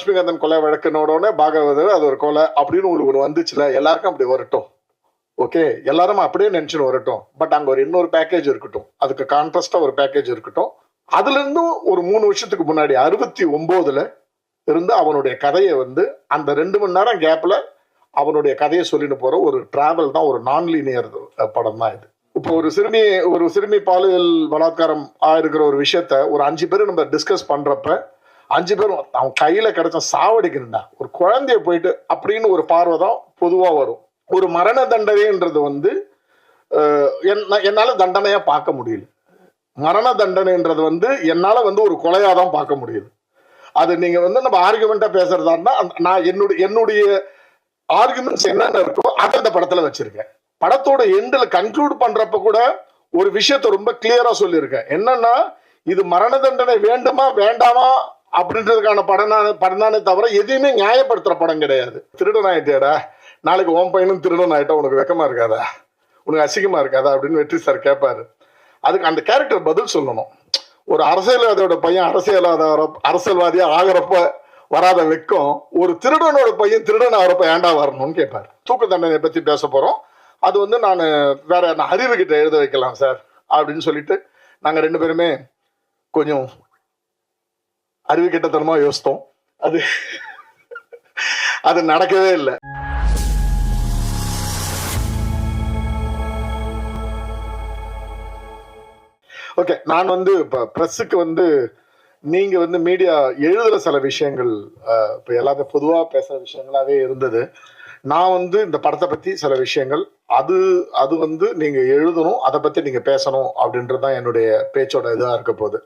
லட்சுமிகாந்தன் கொலை வழக்கினோடனே பாகவதர் அது ஒரு கொலை அப்படின்னு உங்களுக்கு ஒன்று வந்துச்சுல, எல்லாருக்கும் அப்படி வரட்டும். ஓகே, எல்லாரும் அப்படியே நினைச்சுன்னு வரட்டும். பட் அங்க ஒரு இன்னொரு பேக்கேஜ் இருக்கட்டும், அதுக்கு கான்ட்ராஸ்டா ஒரு பேக்கேஜ் இருக்கட்டும். அதுல இருந்தும் ஒரு 3 வருஷத்துக்கு முன்னாடி 69ல இருந்து அவனுடைய கதையை வந்து அந்த 2 மணி நேரம் கேப்ல அவனுடைய கதையை சொல்லிட்டு போற ஒரு டிராவல் தான், ஒரு நான் லீனியர் படம் தான் இது. இப்போ ஒரு சிறுமி பாலியல் பலாத்காரம் ஆயிருக்கிற ஒரு விஷயத்த ஒரு 5 பேர் நம்ம டிஸ்கஸ் பண்றப்ப 5 பேரும் அவன் கையில கிடைச்ச சாவடிக்கணும்டா, ஒரு குழந்தைய போயிட்டு அப்படின்னு ஒரு பார்வை தான் பொதுவா வரும். ஒரு மரண தண்டனைன்றது வந்து என்னால தண்டனையா பார்க்க முடியல. மரண தண்டனைன்றது வந்து என்னால வந்து ஒரு கொலையாதான் பார்க்க முடியுது. அது நீங்க வந்து நம்ம ஆர்குமெண்டா பேசுறதா இருந்தா நான் என்னுடைய ஆர்குமெண்ட்ஸ் என்னென்ன இருக்கோ அதை அந்த படத்துல வச்சிருக்கேன். படத்தோட எண்ட்ல கன்க்ளூட் பண்றப்ப கூட ஒரு விஷயத்த ரொம்ப கிளியரா சொல்லியிருக்கேன். என்னன்னா, இது மரண தண்டனை வேண்டுமா வேண்டாமா அப்படின்றதுக்கான படம் தானே தவிர எதையுமே நியாயப்படுத்துற படம் கிடையாது. திருடன் ஆயிட்டேடா, நாளைக்கு உன் பையனும் திருடன் ஆயிட்டா உனக்கு வெக்கமா இருக்காதா, உனக்கு அசிங்கமா இருக்காதா அப்படின்னு வெற்றி சார் கேட்பாரு. அதுக்கு அந்த கேரக்டர் பதில் சொல்லணும். ஒரு அரசியல்வாதியோட பையன் அரசியல்வாதியா ஆகிறப்ப வராத வெக்கம் ஒரு திருடனோட பையன் திருடன் ஆகிறப்ப ஏண்டா வரணும்னு கேட்பாரு. தூக்கு தண்டனை பத்தி பேச போறோம். அது வந்து நான் அறிவு கிட்ட எழுத வைக்கலாம் சார் அப்படின்னு சொல்லிட்டு நாங்க 2 பேருமே கொஞ்சம் அறிவு கிட்டத்தனமா யோசித்தோம். அது நடக்கவே இல்லை. ஓகே, நான் வந்து இப்ப பிரஸுக்கு வந்து நீங்க வந்து மீடியா எழுதுற சில விஷயங்கள் இப்ப எல்லாத்தையும் பொதுவா பேசுற விஷயங்களாவே இருந்தது. நான் வந்து இந்த படத்தை பத்தி சில விஷயங்கள் அது வந்து நீங்க எழுதணும், அதை பத்தி நீங்க பேசணும் அப்படின்றதுதான் என்னுடைய பேச்சோட இதா இருக்க போகுது.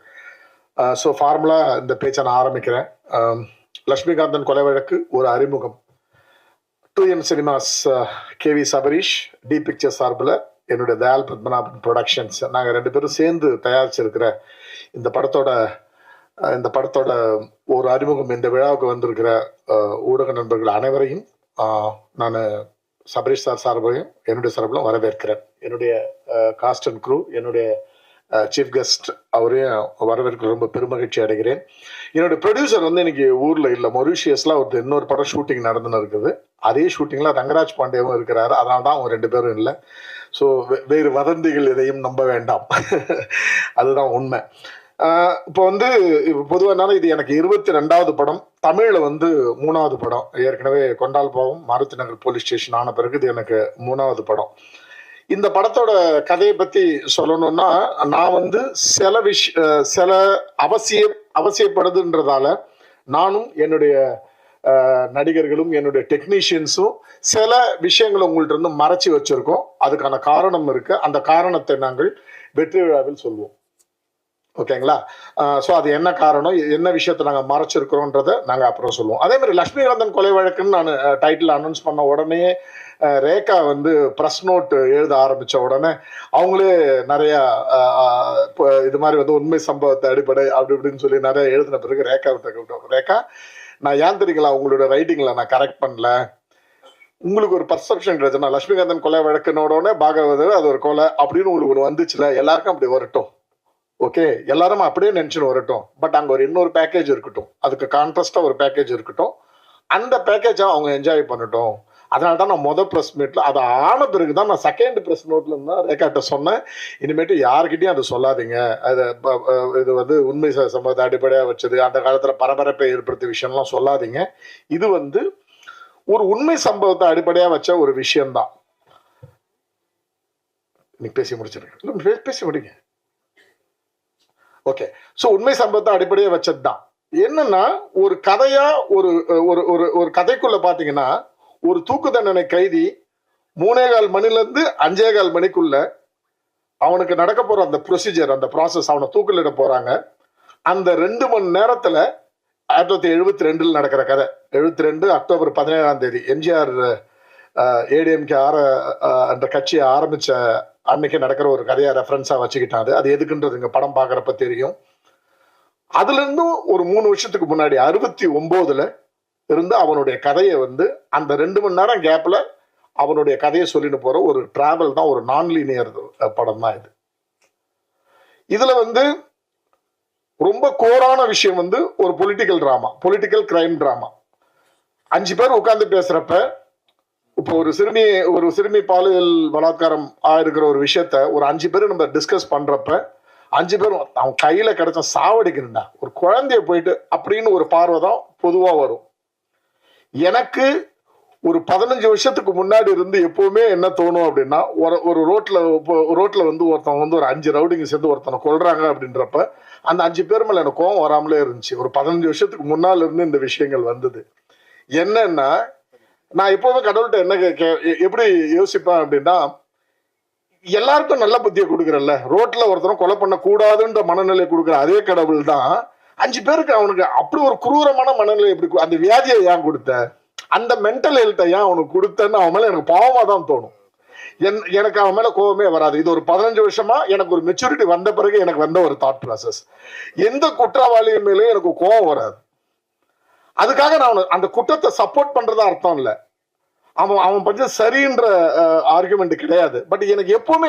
ஸோ ஃபார்முலா இந்த பேச்சை நான் ஆரம்பிக்கிறேன். லட்சுமிகாந்தன் கொலை வழக்கு ஒரு அறிமுகம். 2M cinemas KV Sabarish, T pictures சார்பில் என்னுடைய தயால் பத்மநாபன் ப்ரொடக்ஷன்ஸ் நாங்கள் 2 பேரும் சேர்ந்து தயாரிச்சிருக்கிற இந்த படத்தோட ஒரு அறிமுகம். இந்த விழாவுக்கு வந்திருக்கிற ஊடக நண்பர்கள் அனைவரையும் நான் சபரீஷ் சார் சார்பையும் என்னுடைய சார்பிலும் வரவேற்கிறேன். என்னுடைய காஸ்ட் அண்ட் க்ரூ, என்னுடைய சீஃப் கெஸ்ட் அவரையும் வரவேற்க ரொம்ப பெருமகிழ்ச்சி அடைகிறேன். என்னோட ப்ரொடியூசர் வந்து இன்னைக்கு ஊர்ல இல்லை, மொரிஷியஸ்ல ஒரு இன்னொரு படம் ஷூட்டிங் நடந்துன்னு இருக்குது. அதே ஷூட்டிங்ல ரங்கராஜ் பாண்டியாவும் இருக்கிறாரு. அதனால தான் அவங்க 2 பேரும் இல்லை. ஸோ வேறு வதந்திகள் எதையும் நம்ப வேண்டாம். அதுதான் உண்மை. இப்போ வந்து பொதுவாக இது எனக்கு 22வது படம், தமிழ்ல வந்து 3வது படம். ஏற்கனவே கொண்டால் பாவம், மாருதி நகர் போலீஸ் ஸ்டேஷன் ஆன பிறகு இது எனக்கு 3வது படம். இந்த படத்தோட கதையை பத்தி சொல்லணும்னா, நான் வந்து சில அவசியப்படுதுன்றதால நானும் என்னுடைய நடிகர்களும் என்னுடைய டெக்னீஷியன்ஸும் சில விஷயங்களை உங்கள்ட்ட இருந்து மறைச்சி வச்சிருக்கோம். அதுக்கான காரணம் இருக்கு. அந்த காரணத்தை நாங்கள் வெற்றி விழாவில் சொல்வோம். ஓகேங்களா? ஸோ அது என்ன காரணம், என்ன விஷயத்தை நாங்கள் மறைச்சிருக்கிறோன்றதை நாங்கள் அப்புறம் சொல்லுவோம். அதே மாதிரி லட்சுமிகாந்தன் கொலை வழக்குன்னு நான் டைட்டில் அனௌன்ஸ் பண்ண உடனே ரேகா வந்து ப்ரெஸ் நோட் எழுத ஆரம்பித்த உடனே அவங்களே நிறையா இது மாதிரி வந்து உண்மை சம்பவத்தை அடிப்படை அப்படி இப்படின்னு சொல்லி நிறைய எழுதின பிறகு ரேகா விட்ட கூப்பிட்டோம். ரேகா, நான் ஏன் தெரியுங்களா உங்களோட ரைட்டிங்கில் நான் கரெக்ட் பண்ணல, உங்களுக்கு ஒரு பர்செப்ஷன் கிடைச்சுன்னா லட்சுமிகாந்தன் கொலை வழக்கினோடனே பாகவதர் அது ஒரு கொலை அப்படின்னு உங்களுக்கு ஒன்று வந்துச்சுல, எல்லாருக்கும் அப்படி வரட்டும். ஓகே, எல்லாரும் அப்படியே நினைச்சுன்னு வரட்டும். பட் அங்கே ஒரு இன்னொரு பேக்கேஜ் இருக்கட்டும், அதுக்கு கான்ட்ராஸ்டா ஒரு பேக்கேஜ் இருக்கட்டும். அந்த பேக்கேஜை அவங்க என்ஜாய் பண்ணட்டும். அதனால தான் நான் மொதல் ப்ரெஸ் மீட்ல அதை ஆன பிறகு தான் நான் செகண்ட் ப்ரெஸ் நோட்ல இருந்தா ரேகாட்ட சொன்னேன், இனிமேட்டு யாருக்கிட்டையும் அதை சொல்லாதீங்க, அது இது வந்து உண்மை சம்பவத்தை அடிப்படையாக வச்சது, அந்த காலத்துல பரபரப்பை ஏற்படுத்திய விஷயம்லாம் சொல்லாதீங்க. இது வந்து ஒரு உண்மை சம்பவத்தை அடிப்படையா வச்ச ஒரு விஷயம்தான். நீ பேசி முடிச்சிருக்க, பேசி முடிங்க. ஓகே, ஸோ உண்மை சம்பவத்தை அடிப்படையாக வச்சது தான். என்னன்னா, ஒரு கதையா ஒரு கதைக்குள்ள பாத்தீங்கன்னா, ஒரு தூக்கு தண்டனை கைதி 3:15 மணிலேருந்து 5:15 மணிக்குள்ள அவனுக்கு நடக்க போற அந்த ப்ரொசீஜர், அந்த ப்ராசஸ், அவனை தூக்கிலிட போறாங்க. அந்த 2 மணி நேரத்துல 1972 நடக்கிற கதை. 72 அக்டோபர் 17 எம்ஜிஆர் ஏடிஎம்கே அந்த கட்சியை ஆரம்பிச்ச அன்னைக்கு நடக்கிற ஒரு கதையை ரெஃபரன்ஸா வச்சுக்கிட்டாது. அது எதுக்குன்றது இங்க படம் பாக்குறப்ப தெரியும். அதுல இருந்தும் ஒரு 3 வருஷத்துக்கு முன்னாடி 69ல இருந்து அவனுடைய கதையை வந்து அந்த 2 மணி நேரம் கேப்ல அவனுடைய கதையை சொல்லிட்டு போற ஒரு டிராவல் தான், ஒரு நான் லீனியர் படம் தான் இது. இதுல வந்து ரொம்ப கோரான விஷயம் வந்து ஒரு political drama, political crime drama. 5 பேர் உட்கார்ந்து பேசுறப்ப, இப்போ ஒரு சிறுமி பாலியல் பலாத்காரம் ஆயிருக்கிற ஒரு விஷயத்த ஒரு 5 பேர் நம்ம டிஸ்கஸ் பண்றப்ப 5 பேரும் அவன் கையில கிடைச்ச சாவடிக்கணும்டா, ஒரு குழந்தைய போயிட்டு அப்படின்னு ஒரு பார்வை தான் பொதுவா வரும். எனக்கு ஒரு 15 வருஷத்துக்கு முன்னாடி இருந்து எப்பவுமே என்ன தோணும் அப்படின்னா, ஒரு ரோட்ல வந்து ஒருத்தன் வந்து ஒரு 5 ரவுடிங்க சேர்ந்து ஒருத்தனை கொல்றாங்க அப்படின்றப்ப அந்த 5 பேர் மேல எனக்கு கோவம் வராமலே இருந்துச்சு. ஒரு 15 வருஷத்துக்கு முன்னால இருந்து இந்த விஷயங்கள் வந்தது. என்னன்னா, நான் எப்பவுமே கடவுள்கிட்ட என்ன எப்படி யோசிப்பேன் அப்படின்னா, எல்லாருக்கும் நல்ல புத்தியை கொடுக்குறல்ல, ரோட்ல ஒருத்தரும் கொலை பண்ண கூடாதுன்ற மனநிலை கொடுக்குற அதே கடவுள் தான் 5 பேருக்கு அவனுக்கு அப்படி ஒரு குரூரமான மனநிலை எப்படி, அந்த வியாதியை ஏன் கொடுத்த, அந்த மென்டல் ஹெல்த்தை ஏன் அவனுக்கு கொடுத்தன்னு அவன் மேல எனக்கு பாவமா தான் தோணும். எனக்கு அவன் மேல கோபமே வராது. இது ஒரு 15 வருஷமா எனக்கு ஒரு மெச்சூரிட்டி வந்த பிறகு எனக்கு வந்த ஒரு தாட் ப்ராசஸ். எந்த குற்றவாளியின் மேலேயும் எனக்கு கோபம் வராது. அதுக்காக நான் அந்த குற்றத்தை சப்போர்ட் பண்றதா அர்த்தம் இல்லை. அவன் பஞ்ச சரின்ற ஆர்குமெண்ட் கிடையாது. பட் எனக்கு எப்பவுமே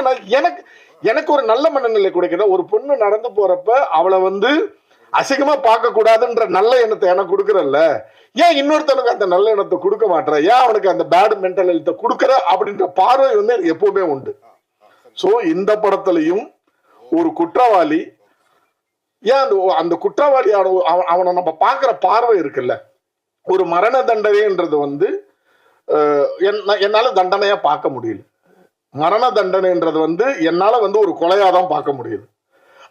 எனக்கு ஒரு நல்ல மனநிலை கொடுக்கிற ஒரு பொண்ணு நடந்து போறப்ப அவளை வந்து அசிங்கமா பார்க்க கூடாதுன்ற நல்ல எண்ணத்தை எனக்கு கொடுக்கறல்ல, ஏன் இன்னொருத்தனுக்கு அந்த நல்ல எண்ணத்தை கொடுக்க மாட்டேற, ஏன் அவனுக்கு அந்த பேட் மென்டல் ஹெல்த்தை கொடுக்கற அப்படின்ற பார்வை வந்து எனக்கு எப்பவுமே உண்டு. சோ இந்த படத்திலையும் ஒரு குற்றவாளி, ஏன் அந்த குற்றவாளியான அவனை நம்ம பார்க்கிற பார்வை இருக்குல்ல, ஒரு மரண தண்டனைன்றது வந்து என்னால தண்டனையா பார்க்க முடியல. மரண தண்டனைன்றது வந்து என்னால வந்து ஒரு கொலையாதான் பார்க்க முடியுது.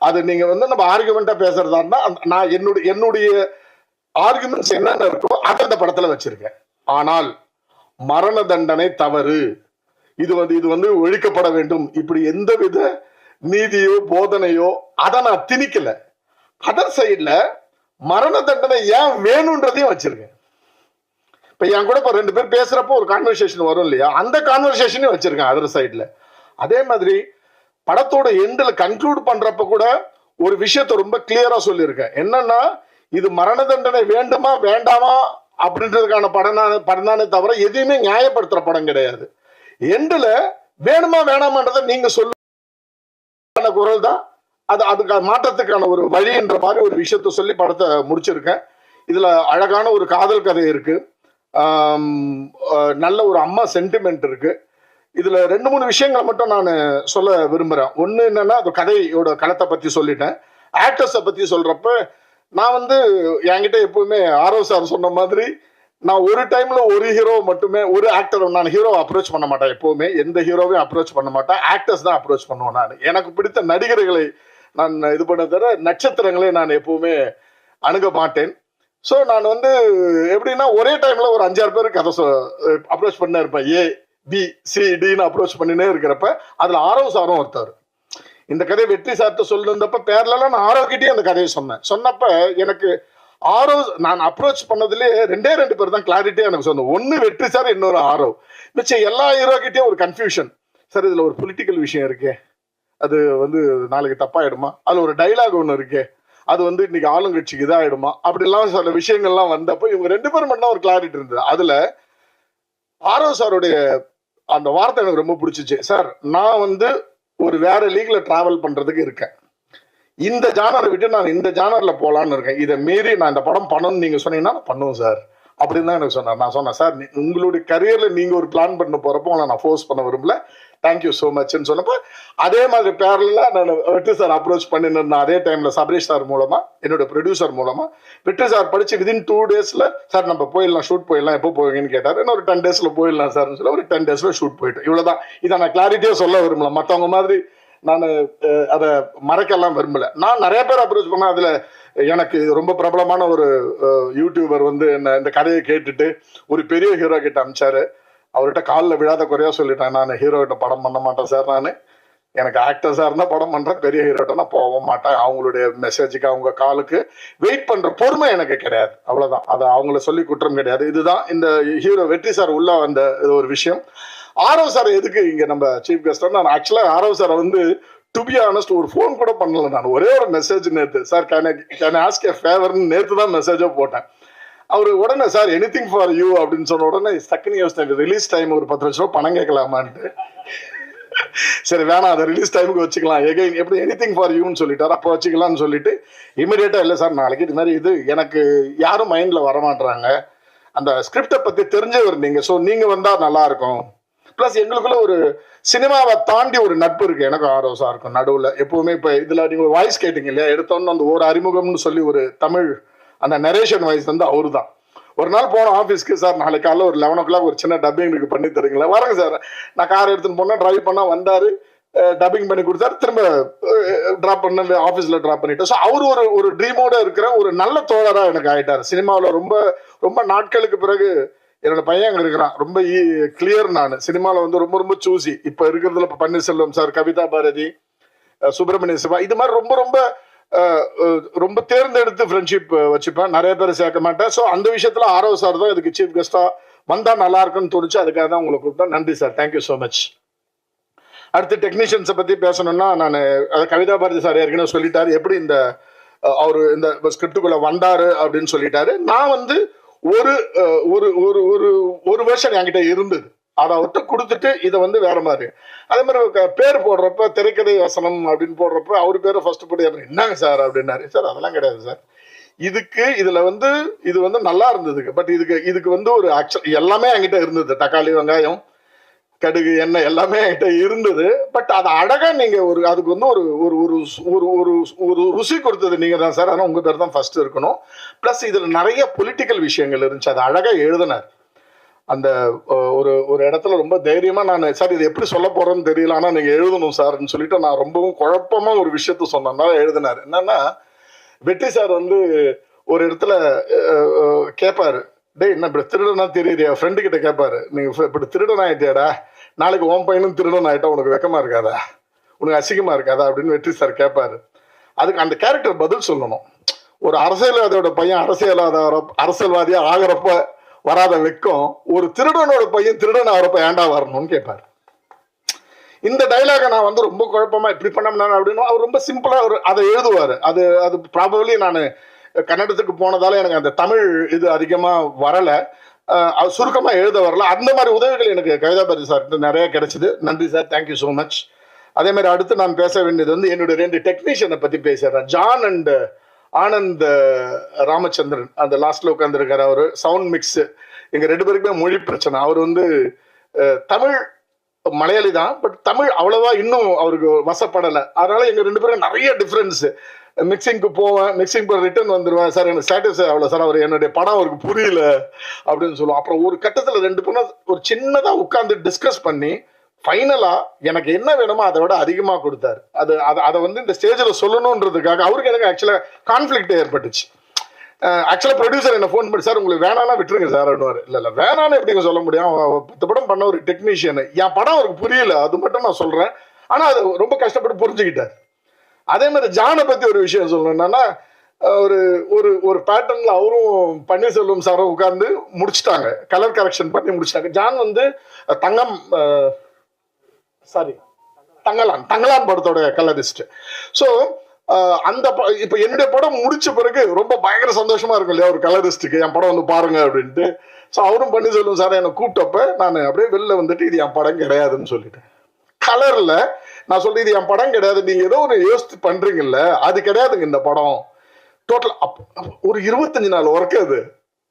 அது நீங்க வந்து நம்ம ஆர்குமெண்டா பேசுறதா இருந்தா நான் என்னுடைய ஆர்குமெண்ட்ஸ் என்னென்ன இருக்கோ அதை அந்த படத்துல வச்சிருக்கேன். ஆனால் மரண தண்டனை தவறு, இது வந்து ஒழிக்கப்பட வேண்டும், இப்படி எந்தவித நீதியோ போதனையோ அதை நான் திணிக்கல. அதர் சைட்ல மரண தண்டனை ஏன் வேணும்ன்றதையும் வச்சிருக்கேன். இப்ப என் கூட இப்ப 2 பேர் பேசுறப்போ ஒரு கான்வர்சேஷன் வரும் இல்லையா, அந்த கான்வர்சேஷனையும் வச்சிருக்கேன் அதர் சைட்ல. அதே மாதிரி படத்தோட எண்டில் கன்க்ளூட் பண்றப்ப கூட ஒரு விஷயத்த ரொம்ப கிளியரா சொல்லியிருக்கேன். என்னன்னா, இது மரண தண்டனை வேண்டுமா வேண்டாமா அப்படின்றதுக்கான படம் தானே தவிர எதையுமே நியாயப்படுத்துற படம் கிடையாது. எண்டுல வேணுமா வேணாமான்றதை நீங்க சொல்ல குரல் தான் அதுக்கு மாற்றத்துக்கான ஒரு வழின்ற மாதிரி ஒரு விஷயத்த சொல்லி படத்தை முடிச்சிருக்கேன். இதுல அழகான ஒரு காதல் கதை இருக்கு, நல்ல ஒரு அம்மா சென்டிமெண்ட் இருக்கு. இதுல 2-3 விஷயங்களை மட்டும் நான் சொல்ல விரும்புறேன். ஒண்ணு என்னன்னா, அது கதையோட களத்தை பத்தி சொல்லிட்டேன். ஆக்டர்ஸை பத்தி சொல்றப்ப நான் வந்து என்கிட்ட எப்பவுமே ஆரவ் சார் சொன்ன மாதிரி, நான் ஒரு டைம்ல ஒரு ஹீரோ மட்டுமே, ஒரு ஆக்டர், நான் ஹீரோ அப்ரோச் பண்ண மாட்டேன். எப்பவுமே எந்த ஹீரோவையும் அப்ரோச் பண்ண மாட்டேன், ஆக்டர்ஸ் தான் அப்ரோச் பண்ணுவேன். நான் எனக்கு பிடித்த நடிகர்களை நான் இது பண்ண தவிர நட்சத்திரங்களை நான் எப்பவுமே அணுக மாட்டேன். ஸோ நான் வந்து எப்படின்னா, ஒரே டைம்ல ஒரு 5-6 பேருக்கு கதை அப்ரோச் பண்ண இருப்பேன். ABCDன்னு அப்ரோச் பண்ணினே இருக்கிறப்ப அதுல ஆரவ் சாரும் ஒருத்தாரு. இந்த கதையை வெற்றி சார்ட்ட சொல்லிருந்தப்ப பேர்லாம் நான் ஆரோக்கிட்டே அந்த கதையை சொன்னப்ப எனக்கு நான் அப்ரோச் பண்ணதுலேயே 2 பேர் தான் கிளாரிட்டியா எனக்கு சொன்னோம். ஒன்னு வெற்றி சார், இன்னொரு ஆரவ். மிச்சம் எல்லா ஹீரோக்கிட்டையும் ஒரு கன்ஃபியூஷன். சார் இதுல ஒரு பொலிட்டிக்கல் விஷயம் இருக்கே, அது வந்து நாளைக்கு தப்பாயிடுமா, அதுல ஒரு டைலாக் ஒண்ணு இருக்கே, அது வந்து இன்னைக்கு ஆளுங்கட்சிக்கு இதாயிடுமா, அப்படிலாம் சில விஷயங்கள்லாம் வந்தப்போ இவங்க 2 பேரும் மட்டும் ஒரு கிளாரிட்டி இருந்தது. அதுல ஆரவ் சாருடைய அந்த வார்த்தை எனக்கு ரொம்ப பிடிச்சிச்சு. சார், நான் வந்து ஒரு வேற லீக்ல டிராவல் பண்றதுக்கு இருக்கேன், இந்த ஜானரை விட்டு நான் இந்த ஜானர்ல போலான்னு இருக்கேன், இதை மீறி நான் இந்த படம் பண்ணணும்னு நீங்க சொன்னீங்கன்னா பண்ணுவோம் சார் அப்படின்னு தான் எனக்கு சொன்னார். நான் சொன்னேன், சார் உங்களுடைய கரியர்ல நீங்க ஒரு பிளான் பண்ண போறப்போ உங்களை நான் ஃபோர்ஸ் பண்ண விரும்பல, தேங்க்யூ ஸோ மச்ன்னு சொன்னப்போ அதே மாதிரி பேரலா நான் வெற்றி சார் அப்ரோச் பண்ணிருந்தேன். அதே டைம்ல சபரீஷ் சார் மூலமா, என்னோட ப்ரொடியூசர் மூலமா, வெற்றி சார் படிச்சு விதின் 2 டேஸ்ல சார் நம்ம போயிடலாம், ஷூட் போயிடலாம், எப்போ போவீங்கன்னு கேட்டாரு. இன்னும் ஒரு 10 டேஸ்ல போயிடலாம் சார்னு சொல்லி ஒரு 10 டேஸ்ல ஷூட் போயிட்டோம். இவ்வளவுதான். இதை நான் கிளாரிட்டியா சொல்ல விரும்பல, மற்றவங்க மாதிரி நான் அதை மறைக்கலாம் விரும்பல. நான் நிறைய பேர் அப்ரோச் பண்ணேன். அதுல எனக்கு ரொம்ப பிரபலமான ஒரு யூடியூபர் வந்து என்ன இந்த கதையை கேட்டுட்டு ஒரு பெரிய ஹீரோ கிட்ட அனுப்பிச்சாரு. அவர்கிட்ட காலில் விழாத குறையா சொல்லிட்டேன், நான் ஹீரோ கிட்ட படம் பண்ண மாட்டேன் சார், நான் எனக்கு ஆக்டர்ஸா இருந்தா படம் பண்றேன், பெரிய ஹீரோட்ட நான் போக மாட்டேன், அவங்களுடைய மெசேஜுக்கு அவங்க காலுக்கு வெயிட் பண்ற பொறுமை எனக்கு கிடையாது, அவ்வளவுதான். அது அவங்கள சொல்லி குற்றம் கிடையாது. இதுதான் இந்த ஹீரோ வெற்றி சார் உள்ள வந்த ஒரு விஷயம். ஆரவ் சார் எதுக்கு இங்க நம்ம சீஃப் கெஸ்ட்? நான் ஆக்சுவலா ஆரவ் சார் வந்து டு பி ஆனஸ்ட் ஒரு ஃபோன் கூட பண்ணல. நான் ஒரே ஒரு மெசேஜ் நேற்று, சார் கேன் ஆஸ்க் எ ஃபேவர்னு நேற்று தான் மெசேஜோ போட்டேன். அவரு உடனே சார் எனிதிங் ஃபார் யூ அப்படின்னு சொன்ன உடனே டக்குனு யோசித்தேன், ரிலீஸ் டைம் ஒரு 10 லட்ச ரூபா பணம் கேட்கலாமான்ட்டு. சரி வேணாம், அதை ரிலீஸ் டைமுக்கு வச்சுக்கலாம், எகைன் எப்படி எனிதிங் ஃபார் யூன்னு சொல்லிட்டாரு. அப்போ வச்சுக்கலாம்னு சொல்லிட்டு இமீடியட்டா இல்லை சார் நாளைக்கு இது மாதிரி இது எனக்கு யாரும் மைண்ட்ல வரமாட்டுறாங்க, அந்த ஸ்கிரிப்டை பத்தி தெரிஞ்சவர் நீங்க, ஸோ நீங்க வந்தா நல்லா இருக்கும். பிளஸ் எங்களுக்குள்ள ஒரு சினிமாவை தாண்டி ஒரு நட்பு இருக்கு எனக்கும் ஆரோசா இருக்கும் நடுவில் எப்பவுமே. இப்போ இதுல நீங்க ஒரு வாய்ஸ் கேட்டீங்க இல்லையா, எடுத்தோன்னு அந்த ஒரு அறிமுகம்னு சொல்லி ஒரு தமிழ் அந்த நரேஷன் வாய்ஸ் வந்து அவரு தான். ஒரு நாள் போன ஆஃபீஸ்க்கு, சார் நாளைக்கு காலையில் ஒரு 11 o'clock ஒரு சின்ன டப்பிங் இருக்கு பண்ணி தரீங்களா? வரேங்க சார். நான் கார் எடுத்துன்னு போனா டிரைவ் பண்ணா வந்தாரு, டப்பிங் பண்ணி கொடுத்தாரு, திரும்ப டிராப் பண்ண ஆஃபீஸ்ல டிராப் பண்ணிட்டோம். ஸோ அவரு ஒரு ட்ரீமோட இருக்கிற ஒரு நல்ல தோழரா எனக்கு ஆயிட்டாரு. சினிமாவில் ரொம்ப ரொம்ப நாட்களுக்கு பிறகு என்னோட பையன் அங்கே இருக்கிறான். ரொம்ப கிளியர். நான் சினிமாவில் வந்து ரொம்ப ரொம்ப சூசி. இப்போ இருக்கிறதுல இப்போ பன்னீர்செல்வம் சார், கவிதா பாரதி, சுப்பிரமணிய சிவா, இது மாதிரி ரொம்ப ரொம்ப ரொம்ப தேர்ந்தெடுத்து ஃப்ரெண்ட்ஷிப் வச்சுப்பேன். நிறைய பேர் சேர்க்க மாட்டேன். ஸோ அந்த விஷயத்துல ஆரவ் சார் தான் இதுக்கு சீஃப் கெஸ்டா வந்தா நல்லா இருக்குன்னு தோணுச்சு. அதுக்காக தான் உங்களை கூப்பிட்டேன். நன்றி சார், தேங்க்யூ ஸோ மச். அடுத்து டெக்னீஷியன்ஸை பத்தி பேசணும்னா, நான் கவிதா பாரதி சார் ஏற்கனவே சொல்லிட்டாரு எப்படி இந்த அவரு இந்த ஸ்கிரிப்டுக்குள்ள வந்தாரு அப்படின்னு சொல்லிட்டாரு. நான் வந்து ஒரு ஒரு ஒரு ஒரு வருஷன் என்கிட்ட இருந்தது, அதை விட்டு கொடுத்துட்டு இதை வந்து வேற மாதிரி. அதே மாதிரி பேர் போடுறப்ப திரைக்கதை வசனம் அப்படின்னு போடுறப்ப அவரு பேரை ஃபர்ஸ்ட் போட்டு என்னங்க சார் அப்படின்னாரு. சார் அதெல்லாம் கிடையாது சார், இதுல வந்து இது வந்து நல்லா இருந்தது, பட் இதுக்கு வந்து ஒரு ஆக்சுவல் எல்லாமே என்கிட்ட இருந்தது. தக்காளி, வெங்காயம், கடுகு, எண்ணெய் எல்லாமே என்கிட்ட இருந்தது. பட் அதை அழகா நீங்க ஒரு அதுக்கு வந்து ஒரு ஒரு ஒரு ஒரு ஒரு ருசி கொடுத்தது நீங்க தான் சார். ஆனால் உங்க பேர் தான் ஃபர்ஸ்ட் இருக்கணும். பிளஸ் இதுல நிறைய பொலிட்டிக்கல் விஷயங்கள் இருந்துச்சு, அதை அழகா எழுதினார். அந்த ஒரு இடத்துல ரொம்ப தைரியமா நான் சார் இது எப்படி சொல்ல போறேன்னு தெரியல, ஆனா நீங்க எழுதணும் சார்ன்னு சொல்லிட்டு நான் ரொம்பவும் குழப்பமா ஒரு விஷயத்த சொன்னேன்னா எழுதினாரு. என்னன்னா, வெற்றி சார் வந்து ஒரு இடத்துல கேட்பாரு, டேய் என்ன இப்படி திருடனா தெரியுறியா, ஃப்ரெண்டு கிட்ட கேட்பாரு, நீங்க இப்படி திருடன் ஆயிட்டியாடா, நாளைக்கு உன் பையனும் திருடன் ஆயிட்டா உனக்கு வெக்கமா இருக்காதா, உனக்கு அசிங்கமா இருக்காதா அப்படின்னு வெற்றி சார் கேட்பாரு. அதுக்கு அந்த கேரக்டர் பதில் சொல்லணும். ஒரு அரசியல்வாதியோட பையன் அரசியல்வாதியா ஆகிறப்ப வராத வெக்கம், ஒரு திருடனோட பையன் திருடன் ஆகிறப்ப ஏண்டா வரணும்னு கேட்பாரு. இந்த டைலாக நான் வந்து ரொம்ப குழப்பமா இப்படி பண்ண அப்படின்னு அவர் ரொம்ப சிம்பிளா அதை எழுதுவாரு. அது ப்ராபபிளி நான் கன்னடத்துக்கு போனதால எனக்கு அந்த தமிழ் இது அதிகமா வரல, சுருக்கமா எழுத வரல. அந்த மாதிரி உதவிகள் எனக்கு கவிதா பாரதி சார் நிறைய கிடைச்சது. நன்றி சார், தேங்க்யூ ஸோ மச். அதே மாதிரி அடுத்து நான் பேச வேண்டியது வந்து என்னுடைய 2 டெக்னீஷியனை பத்தி பேசுறேன். ஜான் அண்ட் ஆனந்த் ராமச்சந்திரன், அந்த லாஸ்ட்ல உட்காந்துருக்காரு. அவரு சவுண்ட் மிக்ஸ், எங்க 2 பேருக்குமே மொழி பிரச்சனை. அவர் வந்து தமிழ் மலையாளி தான், பட் தமிழ் அவ்வளவா இன்னும் அவருக்கு வசப்படலை. அதனால எங்க 2 பேரும் நிறைய டிஃபரன்ஸ். மிக்சிங்க்கு போவேன், மிக்சிங் போய் ரிட்டர்ன் வந்துடுவேன். சார் எனக்கு சாட்டிஸ்ஃபை ஆகல சார், அவர் என்னுடைய படம் அவருக்கு புரியல அப்படின்னு சொல்லுவோம். அப்புறம் ஒரு கட்டத்தில் 2 பேரும் ஒரு சின்னதா உட்காந்து டிஸ்கஸ் பண்ணி ஃபைனலா எனக்கு என்ன வேணுமோ அதை விட அதிகமா கொடுத்தாரு. அதை வந்து இந்த ஸ்டேஜில் சொல்லணுன்றதுக்காக அவருக்கு எனக்கு ஆக்சுவலா கான்ஃபிளிக்ட் ஏற்பட்டுச்சு. ஆக்சுவலா ப்ரொடியூசர் என்ன ஃபோன் பண்ணி, சார் உங்களுக்கு வேணானா விட்டுருங்க சார் அப்படின்னாரு. இல்ல வேணான்னு எப்படிங்க சொல்ல முடியும், 10 படம் பண்ண ஒரு டெக்னீஷியன், என் படம் அவருக்கு புரியல அது மட்டும் நான் சொல்றேன், ஆனா அது ரொம்ப கஷ்டப்பட்டு புரிஞ்சுக்கிட்டார். அதே மாதிரி ஜானை பத்தி ஒரு விஷயம் சொல்லணும்னா, ஒரு ஒரு ஒரு பேட்டர்ன்ல அவரும் பன்னீர்செல்வம் சாரும் உட்கார்ந்து முடிச்சுட்டாங்க, கலர் கரெக்ஷன் பண்ணி முடிச்சிட்டாங்க. ஜான் வந்து தங்கலான் படத்தோட கலரிஸ்ட். ஸோ அந்த இப்ப என்னுடைய படம் முடிச்ச பிறகு ரொம்ப பயங்கர சந்தோஷமா இருக்கும் இல்லையா ஒரு கலரிஸ்டுக்கு, என் படம் வந்து பாருங்க அப்படின்ட்டு. ஸோ அவரும் பன்னீர்செல்வம் சார் என்னை கூப்பிட்டப்ப நான் அப்படியே வெளில வந்துட்டு இது என் படம் கிடையாதுன்னு சொல்லிட்டேன். கலர்ல நான் சொல்றேன் இது என் படம் கிடையாது, நீங்க ஏதோ ஒரு யோசித்து பண்றீங்கல்ல, அது கிடையாதுங்க இந்த படம். டோட்டல் ஒரு 25 நாள் ஒர்க் அது.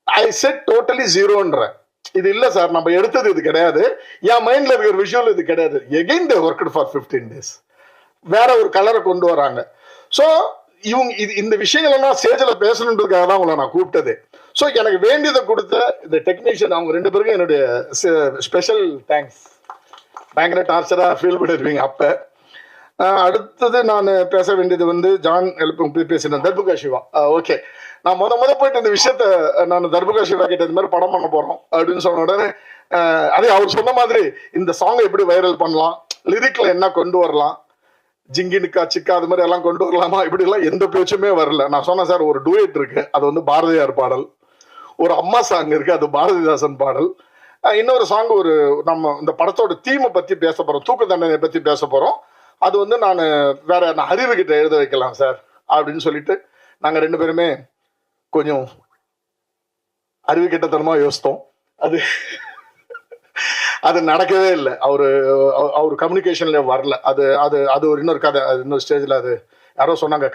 ஐ செட் டோட்டலி ஜீரோன்ற. இது இல்ல சார் நம்ம எடுத்தது இது கிடையாது, என் மைண்ட்ல இருக்கிற விஷயம் இது கிடையாது. Again they worked for 15 days, வேற ஒரு கலரை கொண்டு வராங்க. ஸோ இவங்க இந்த விஷயங்கள் எல்லாம் ஸ்டேஜில் பேசணுன்றதுக்காக தான் உங்களை நான் கூப்பிட்டது. ஸோ எனக்கு வேண்டியதை கொடுத்த இந்த டெக்னீஷியன் அவங்க 2 பேருக்கும் என்னுடைய ஸ்பெஷல் தேங்க்ஸ். பயங்கர டார்ச்சரா ஃபீல் பண்ணிருப்பீங்க அப்ப. அடுத்தது நான் பேச வேண்டியது வந்து ஜான் பேசினேன், தர்புகா சிவா. ஓகே, நான் முத போயிட்டு இந்த விஷயத்த நான் தர்புகா சிவா கிட்ட இந்த மாதிரி படம் பண்ண போறோம் அப்படின்னு சொன்ன உடனே அதே அவர் சொன்ன மாதிரி இந்த சாங்கை எப்படி வைரல் பண்ணலாம், லிரிக்ல என்ன கொண்டு வரலாம், ஜிங்கினுக்கா சிக்கா அது மாதிரி எல்லாம் கொண்டு வரலாமா, இப்படி எல்லாம் எந்த பேச்சுமே வரல. நான் சொன்னேன் சார் ஒரு டூயட் இருக்கு, அது வந்து பாரதியார் பாடல், ஒரு அம்மா சாங் இருக்கு, அது பாரதிதாசன் பாடல், இன்னொரு சாங் ஒரு நம்ம இந்த படத்தோட தீமை பத்தி பேச போறோம், தூக்கு தண்டனை பத்தி பேச போறோம், அது வந்து நான் அறிவு கிட்ட எழுத வைக்கலாம் சார் அப்படின்னு சொல்லிட்டு நாங்க 2 பேருமே கொஞ்சம் அறிவு கிட்டத்தனமா யோசித்தோம். அது நடக்கவே இல்லை. அவர் கம்யூனிகேஷன்ல வரல. அது அது அது ஒரு இன்னொரு கதை. அது இன்னொரு ஸ்டேஜில் அது யாரோ சொன்னாங்க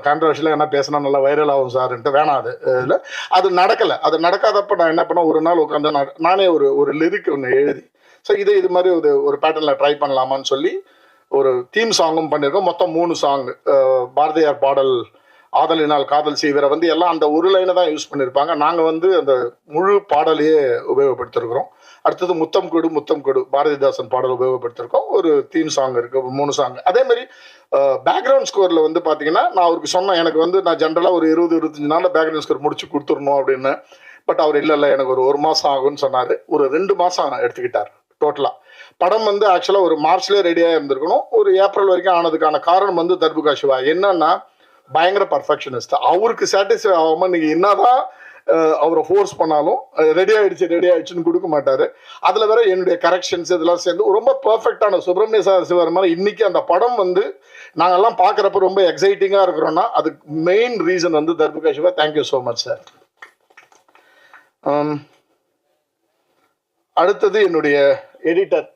கான்ட்ரவர்ஷியலாக என்ன பேசினா நல்லா வைரல் ஆகும் சார்ன்ட்டு. வேணாம், அது இல்லை, அது நடக்கலை. அது நடக்காதப்ப நான் என்ன பண்ணேன், ஒரு நாள் உட்காந்து நானே ஒரு லிரிக் ஒன்று எழுதி, ஸோ இது மாதிரி ஒரு பேட்டர்னில் ட்ரை பண்ணலாமான்னு சொல்லி ஒரு தீம் சாங்கும் பண்ணியிருக்கோம். மொத்தம் 3 சாங். பாரதியார் பாடல் ஆதலினால் காதல் செய்வரை வந்து எல்லாம் அந்த ஒரு லைனை தான் யூஸ் பண்ணியிருப்பாங்க. நாங்கள் வந்து அந்த முழு பாடலையே உபயோகப்படுத்திருக்கிறோம். அடுத்தது முத்தம் கொடு முத்தம் கொடு பாரதிதாசன் பாடல் உபயோகப்படுத்திருக்கோம். ஒரு தீம் சாங் இருக்கு, 3 சாங். அதே மாதிரி பேக்ரவுண்ட் ஸ்கோரில் வந்து பார்த்தீங்கன்னா, நான் அவருக்கு சொன்னேன், எனக்கு வந்து நான் ஜென்ரலாக ஒரு 20-25 நாளில் பேக்ரவுண்ட் ஸ்கோர் முடிச்சு கொடுத்துடணும் அப்படின்னு. பட் அவர் இல்லை எனக்கு ஒரு மாதம் ஆகும்னு சொன்னார். ஒரு 2 மாதம் எடுத்துக்கிட்டார் டோட்டலாக. படம் வந்து ஆக்சுவலாக ஒரு மார்ச்லேயே ரெடியாக இருந்திருக்கணும். ஒரு ஏப்ரல் வரைக்கும் ஆனதுக்கான காரணம் வந்து தர்புகா சிவா என்னன்னா பயங்கர பர்ஃபெக்ஷனிஸ்ட். அவருக்கு சாட்டிஸ்ஃபை ஆகாமல் நீங்கள் என்னதான் அவரை ஃபோர்ஸ் பண்ணாலும் ரெடி ஆயிடுச்சுன்னு கொடுக்க மாட்டாரு. அதில் வேற என்னுடைய கரெக்ஷன்ஸ் இதெல்லாம் சேர்ந்து ரொம்ப பர்ஃபெக்டான சுப்பிரமணிய சிவா மாதிரி இன்னைக்கு அந்த படம் வந்து நாங்கெல்லாம் பார்க்குறப்ப ரொம்ப எக்ஸைட்டிங்காக இருக்கிறோம்னா அதுக்கு மெயின் ரீசன் வந்து Darbuka Siva. Thank you so much sir. அடுத்தது என்னுடைய எடிட்டர்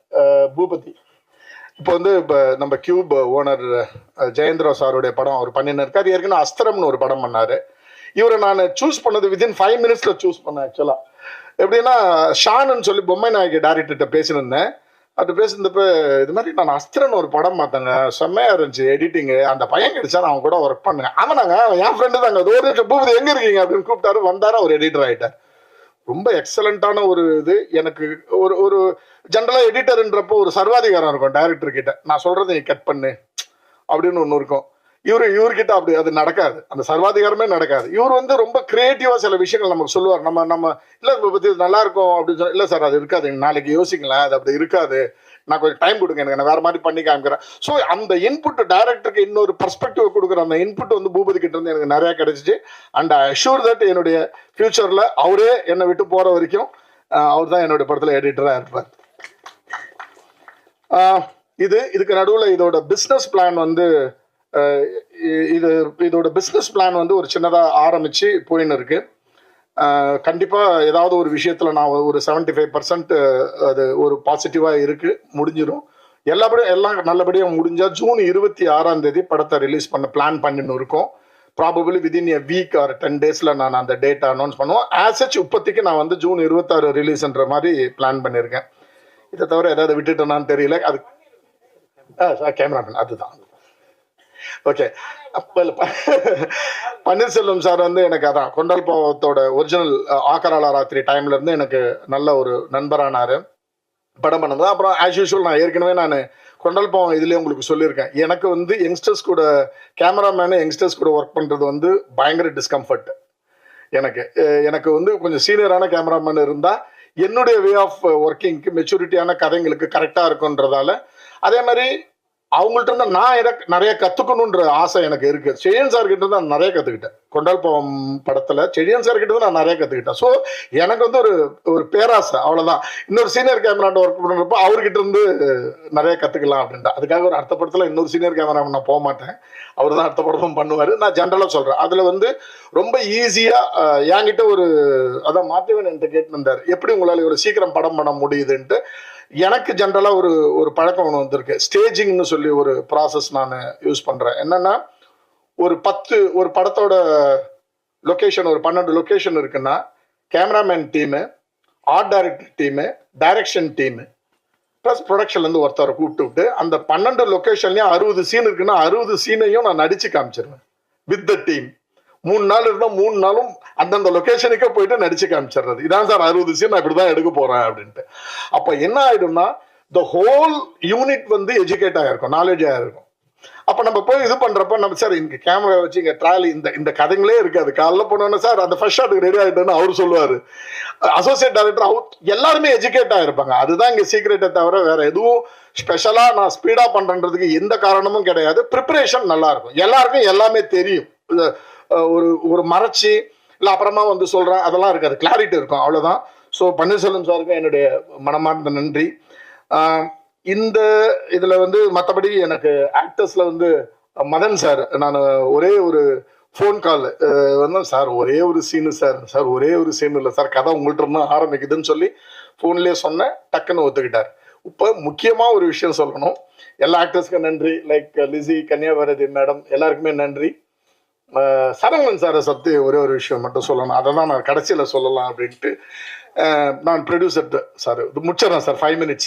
பூபதி. இப்போ நம்ம கியூப் ஓனர் ஜெயேந்திரா சாருடைய படம் அவர் பண்ணின்னு இருக்காரு. ஏற்கனவே அஸ்திரம்னு ஒரு படம் பண்ணாரு. இவரை நான் சூஸ் பண்ணது வித்தின் 5 minutes சூஸ் பண்ணேன். ஆக்சுவலா எப்படின்னா, ஷான்னு சொல்லி பொம்மை நாயகி டேரக்டர்கிட்ட பேசினிருந்தேன். அது பேசுனப்ப இது மாதிரி நான் அஸ்திரன் ஒரு படம் பார்த்தேங்க, செம்மையா இருந்துச்சு எடிட்டிங்கு, அந்த பையன் கிடைச்சா நான் அவங்க கூட ஒர்க் பண்ணுங்க. ஆமாங்க, என் ஃப்ரெண்டு தாங்க, அது பூபதி எங்க இருக்கீங்க அப்படின்னு கூப்பிட்டாரு. வந்தாரு, அவர் எடிட்டர் ஆயிட்டார். ரொம்ப எக்ஸலண்டான ஒரு இது. எனக்கு ஒரு ஜென்ரலா எடிட்டர்ன்றப்போ ஒரு சர்வாதிகாரம் இருக்கும் டைரக்டர் கிட்ட. நான் சொல்றதை நீ கட் பண்ணு அப்படின்னு ஒன்று இருக்கும். இவர்கிட்ட அப்படி அது நடக்காது, அந்த சர்வாதிகாரமே நடக்காது. இவர் வந்து ரொம்ப கிரியேட்டிவா சில விஷயங்கள் நமக்கு சொல்லுவார். நம்ம இல்லை பத்தி நல்லா இருக்கும் அப்படின்னு சொல்ல, இல்லை சார் அது இருக்காது, நாளைக்கு யோசிக்கலாம், அது அப்படி இருக்காது, நான் கொஞ்சம் டைம் கொடுங்க, எனக்கு நான் வேற மாதிரி பண்ணி காமிக்கிறேன். ஸோ அந்த இன்புட் டைரக்டருக்கு இன்னொரு பெர்ஸ்பெக்டிவ் கொடுக்குற அந்த இன்புட் வந்து பூபதி கிட்ட இருந்து எனக்கு நிறைய கிடைச்சிச்சு. அண்ட் ஐ அஷ்யூர் தட் என்னுடைய ஃபியூச்சர்ல அவரே என்னை விட்டு போற வரைக்கும் அவர் தான் என்னுடைய படத்துல எடிட்டரா இருப்பார். இதுக்கு நடுவில் இதோட பிஸ்னஸ் பிளான் வந்து இதோட பிஸ்னஸ் பிளான் வந்து ஒரு சின்னதாக ஆரம்பிச்சு போயின்னு இருக்கு. கண்டிப்பாக ஏதாவது ஒரு விஷயத்தில் நான் ஒரு 75% அது ஒரு பாசிட்டிவாக இருக்கு, முடிஞ்சிடும். எல்லாம் நல்லபடியாக முடிஞ்சால் ஜூன் 26 படத்தை ரிலீஸ் பண்ண பிளான் பண்ணின்னு இருக்கோம். Probably within a week or 10 days நான் அந்த டேட்டை அனௌன்ஸ் பண்ணுவோம். ஆசச் இப்போதைக்கு நான் வந்து ஜூன் 26 ரிலீஸ்ன்ற மாதிரி பிளான் பண்ணியிருக்கேன். இதை தவிர ஏதாவது விட்டுட்டேனான்னு தெரியல. அது கேமராமேன் அதுதான். ஓகே, பன்னீர்செல்வம் சார் வந்து எனக்கு அதான் கொண்டால் பாவத்தோட ஒரிஜினல் ஆக்கராலா ராத்திரி டைம்ல இருந்து எனக்கு நல்ல ஒரு நண்பரானாரு. படம் பண்ணது அப்புறம் ஆஸ் யூஷுவல் நான் ஏற்கனவே கொண்டால் பாவம் இதுலேயே உங்களுக்கு சொல்லியிருக்கேன். எனக்கு வந்து யங்ஸ்டர்ஸ் கூட கேமராமேனு யங்ஸ்டர்ஸ் கூட ஒர்க் பண்ணுறது வந்து பயங்கர டிஸ்கம்ஃபர்ட். எனக்கு வந்து கொஞ்சம் சீனியரான கேமராமேன் இருந்தால் என்னுடைய வே ஆஃப் ஒர்க்கிங்க்கு மெச்சூரிட்டியான கதைங்களுக்கு கரெக்டாக இருக்குன்றதால, அதே மாதிரி அவங்கள்ட்ட இருந்து நான் நிறைய கத்துக்கணுன்ற ஆசை எனக்கு இருக்கு. செழியன் சார் கிட்ட தான் நிறைய கத்துக்கிட்டேன். கொண்டால் பாவம் படத்துல செழியன் சார் கிட்ட தான் நான் நிறைய கத்துக்கிட்டேன். ஸோ எனக்கு வந்து ஒரு பேராசை, அவ்வளவுதான். இன்னொரு சீனியர் கேமராட்ட ஒர்க் பண்றப்போ அவர்கிட்ட இருந்து நிறைய கத்துக்கலாம் அப்படின்ட்டு. அதுக்காக ஒரு அடுத்த படத்துல இன்னொரு சீனியர் கேமரா நான் போக மாட்டேன், அவர் தான் அடுத்த படமும் பண்ணுவாரு. நான் ஜென்ரலா சொல்றேன், அதுல வந்து ரொம்ப ஈஸியா என்கிட்ட அதான் மாத்தவன் என்கிட்ட கேட்டு வந்தார், எப்படி உங்களால ஒரு சீக்கிரம் படம் பண்ண முடியுதுன்ட்டு. எனக்கு ஜென்ரலாக ஒரு பழக்கம் ஒன்று வந்திருக்கு. ஸ்டேஜிங்னு சொல்லி ஒரு ப்ராசஸ் நான் யூஸ் பண்ணுறேன். என்னென்னா, ஒரு படத்தோட லொக்கேஷன் ஒரு 12 லொக்கேஷன் இருக்குன்னா, cameraman team, art director team, direction team plus ப்ரொடக்ஷன்லேருந்து ஒருத்தரை கூப்பிட்டு அந்த 12 லொக்கேஷன்லேயும் 60 சீன் இருக்குன்னா 60 சீனையும் நான் நடிச்சு காமிச்சிருவேன் வித் த டீம். 3 நாள் இருந்தால் 3 நாளும் அந்தந்த லொக்கேஷனுக்கே போயிட்டு நடிச்சு காமிச்சிடுறது. இதான் சார் 60 சீன் நான் இப்படிதான் எடுக்க போறேன் அப்படின்ட்டு. அப்ப என்ன ஆயிடும்னா, த ஹோல் யூனிட் வந்து எஜுகேட் ஆயிருக்கும், நாலேஜ் ஆயிருக்கும். அப்ப நம்ம போய் இது பண்றப்ப நம்ம சார் இங்க கேமரா வச்சு இங்க ட்ராலி இந்த கதைங்களே இருக்காது. காலைல போனோன்னா சார் அந்த ஃபர்ஸ்ட் ஷாட்டுக்கு ரெடி ஆயிட்டேன்னு அவர் சொல்லுவாரு. அசோசியேட் டைரக்டர் அவர் எல்லாருமே எஜுகேட் ஆயிருப்பாங்க. அதுதான் இங்க சீக்ரெட்டை தவிர வேற எதுவும் ஸ்பெஷலா நான் ஸ்பீடா பண்றதுக்கு எந்த காரணமும் கிடையாது. ப்ரிப்பரேஷன் நல்லா இருக்கும், எல்லாருக்கும் எல்லாமே தெரியும். ஒரு மறைச்சி இல்லை அப்புறமா வந்து சொல்கிறேன் அதெல்லாம் இருக்காது, கிளாரிட்டி இருக்கும், அவ்வளோதான். ஸோ பன்னீர்செல்வம் சாருக்கு என்னுடைய மனமார்ந்த நன்றி. இந்த இதில் வந்து மற்றபடி எனக்கு ஆக்டர்ஸில் வந்து மதன் சார், நான் ஒரே ஒரு ஃபோன் கால் வந்து சார் ஒரே ஒரு சீனு சார் ஒரே ஒரு சீன் இல்லை சார், கதை உங்கள்கிட்ட இருந்தால் ஆரம்பிக்குதுன்னு சொல்லி ஃபோன்லேயே சொன்னேன், டக்குன்னு ஒத்துக்கிட்டார். இப்போ முக்கியமாக ஒரு விஷயம் சொல்லணும், எல்லா ஆக்டர்ஸ்க்கும் நன்றி, லைக் லிசி, கன்னியாபாரதி மேடம், எல்லாருக்குமே நன்றி. சரவணன் சாரை பற்றி ஒரே ஒரு விஷயம் மட்டும் சொல்லணும், அதை தான் நான் கடைசியில் சொல்லலாம் அப்படின்ட்டு. நான் ப்ரொடியூசர் சார் இது முடிச்சிடறேன் sir, 5 minutes.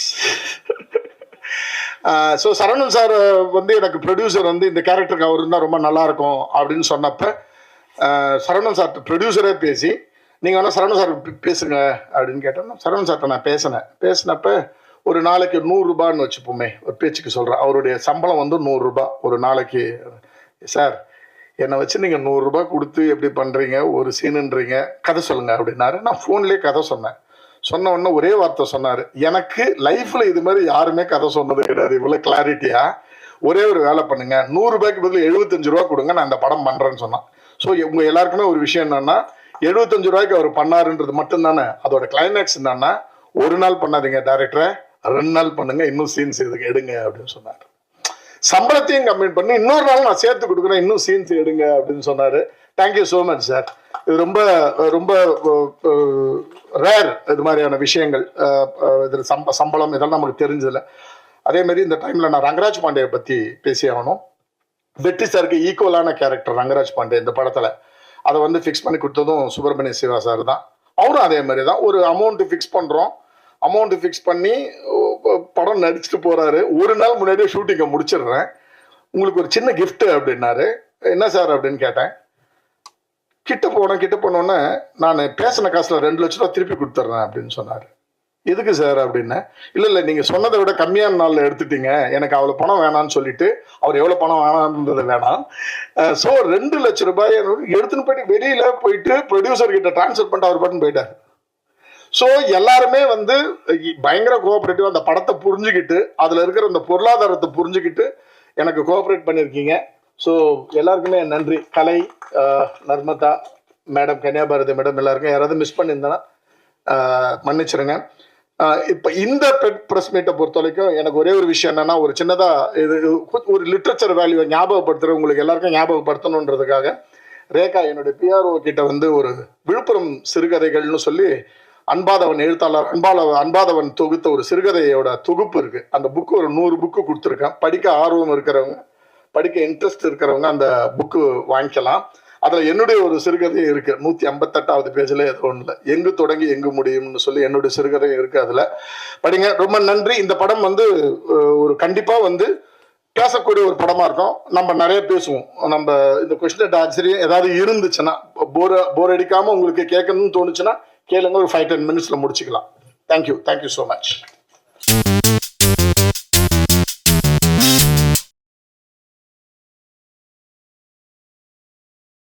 So Saravanan sir வந்து எனக்கு ப்ரொடியூசர் வந்து இந்த கேரக்டருக்கு அவர் இருந்தால் ரொம்ப நல்லாயிருக்கும் அப்படின்னு சொன்னப்போ சரவணன் சார் ப்ரொடியூசரே பேசி நீங்கள் வேணால் சரவணன் சார் பேசுங்க அப்படின்னு கேட்டேன். சரவணன் சார்கிட்ட நான் பேசினப்போ ஒரு நாளைக்கு 100 ரூபான்னு வச்சுப்போமே, ஒரு பேச்சுக்கு சொல்கிறேன், அவருடைய சம்பளம் வந்து 100 ரூபா ஒரு நாளைக்கு. சார் என்னை வச்சு நீங்கள் 100 ரூபா கொடுத்து எப்படி பண்ணுறீங்க, ஒரு சீனுன்றீங்க, கதை சொல்லுங்க அப்படின்னாரு. நான் ஃபோன்லேயே கதை சொன்ன உடனே ஒரே வார்த்தை சொன்னார், எனக்கு லைஃப்பில் இது மாதிரி யாருமே கதை சொன்னது கிடையாது இவ்வளோ கிளாரிட்டியாக. ஒரே ஒரு வேலை பண்ணுங்க, 100 ரூபாய்க்கு பதில் 75 ரூபா கொடுங்க, நான் இந்த படம் பண்ணுறேன்னு சொன்னான். ஸோ உங்கள் எல்லாருக்குமே ஒரு விஷயம் என்னன்னா, 75 ரூபாய்க்கு அவர் பண்ணாருன்றது மட்டும்தானே அதோட கிளைமேக்ஸ். என்னன்னா, ஒரு நாள் பண்ணாதீங்க டைரக்டரை, 2 நாள் பண்ணுங்க, இன்னும் சீன்ஸ் இதுக்கு எடுங்க அப்படின்னு சொன்னார். சம்பளத்தையும் கம்ப்ளீட் பண்ணி இன்னொரு நாள் நான் சேர்த்து கொடுக்குறேன், இன்னும் சீன்ஸ் எடுங்க அப்படின்னு சொன்னார். Thank you so much sir. இது ரொம்ப ரொம்ப ரேர் இது மாதிரியான விஷயங்கள். இதில் சம்பளம் இதெல்லாம் நமக்கு தெரிஞ்சதில்லை. அதே மாதிரி இந்த டைமில் நான் ரங்கராஜ் பாண்டே பற்றி பேசி ஆகணும். வெற்றி சாருக்கு ஈக்குவலான கேரக்டர் ரங்கராஜ் பாண்டே இந்த படத்தில். அதை வந்து ஃபிக்ஸ் பண்ணி கொடுத்ததும் சுப்பிரமணிய சிவா சார் தான். அவரும் அதே மாதிரி தான், ஒரு அமௌண்ட்டு ஃபிக்ஸ் பண்ணுறோம், அமௌண்ட்டு ஃபிக்ஸ் பண்ணி படம் நடிச்சுட்டு போகிறாரு. ஒரு நாள் முன்னாடியே ஷூட்டிங்கை முடிச்சிடுறேன், உங்களுக்கு ஒரு சின்ன கிஃப்ட்டு அப்படின்னாரு. என்ன சார் அப்படின்னு கேட்டேன். கிட்ட போனோன்னே நான் பேசின காசில் 2 லட்ச ரூபா திருப்பி கொடுத்துட்றேன் அப்படின்னு சொன்னார். எதுக்கு சார் அப்படின்னா, இல்லை நீங்கள் சொன்னதை விட கம்மியான நாளில் எடுத்துட்டீங்க, எனக்கு அவ்வளோ பணம் வேணான்னு சொல்லிட்டு, அவர் எவ்வளோ பணம் வேணான்றது வேணாம். ஸோ 2 லட்ச ரூபாய் எடுத்துன்னு போயிட்டு வெளியில் போயிட்டு ப்ரொடியூசர் கிட்ட ட்ரான்ஸ்ஃபர் பண்ணிட்டு அவர் பாட்டுன்னு போயிட்டார். ஸோ எல்லாருமே வந்து பயங்கர கோஆப்ரேட்டிவ், அந்த படத்தை புரிஞ்சுக்கிட்டு அதில் இருக்கிற அந்த பொருளாதாரத்தை புரிஞ்சுக்கிட்டு எனக்கு கோஆப்ரேட் பண்ணியிருக்கீங்க. ஸோ எல்லாருக்குமே நன்றி. கலை, நர்மதா மேடம், கன்னியாபாரதி மேடம், எல்லாருக்கும் யாராவது மிஸ் பண்ணியிருந்தேன்னா மன்னிச்சிருங்க. இப்போ இந்த ப்ரெஸ் மீட்டை பொறுத்த வரைக்கும் எனக்கு ஒரே ஒரு விஷயம் என்னன்னா, ஒரு சின்னதாக இது ஒரு லிட்ரேச்சர் வேல்யூவை ஞாபகப்படுத்துகிற உங்களுக்கு எல்லாருக்கும் ஞாபகப்படுத்தணுன்றதுக்காக ரேகா என்னுடைய பிஆர்ஓ கிட்ட வந்து ஒரு விழுப்புரம் சிறுகதைகள்னு சொல்லி அன்பாதவன் எழுத்தாளர் அன்பாதவன் தொகுத்த ஒரு சிறுகதையோட தொகுப்பு இருக்கு. அந்த புக்கு ஒரு 100 புக்கு கொடுத்துருக்கேன். படிக்க ஆர்வம் இருக்கிறவங்க, படிக்க இன்ட்ரெஸ்ட் இருக்கிறவங்க அந்த புக்கு வாங்கிக்கலாம். அதில் என்னுடைய ஒரு சிறுகதை இருக்கு, 158வது பேஜில் ஏதோ ஒன்றில், எங்கு தொடங்கி எங்கு முடியும்னு சொல்லி என்னுடைய சிறுகதை இருக்கு, அதில் படிங்க. ரொம்ப நன்றி. இந்த படம் வந்து ஒரு கண்டிப்பாக வந்து பேசக்கூடிய ஒரு படமா இருக்கும். நம்ம நிறைய பேசுவோம். நம்ம இந்த கொஸ்டின் ஆச்சரியம் ஏதாவது இருந்துச்சுன்னா, போர் அடிக்காம உங்களுக்கு கேட்கணும்னு தோணுச்சுன்னா கேளுங்க, ஒரு 5-10 minutesல முடிச்சுக்கலாம். Thank you so much.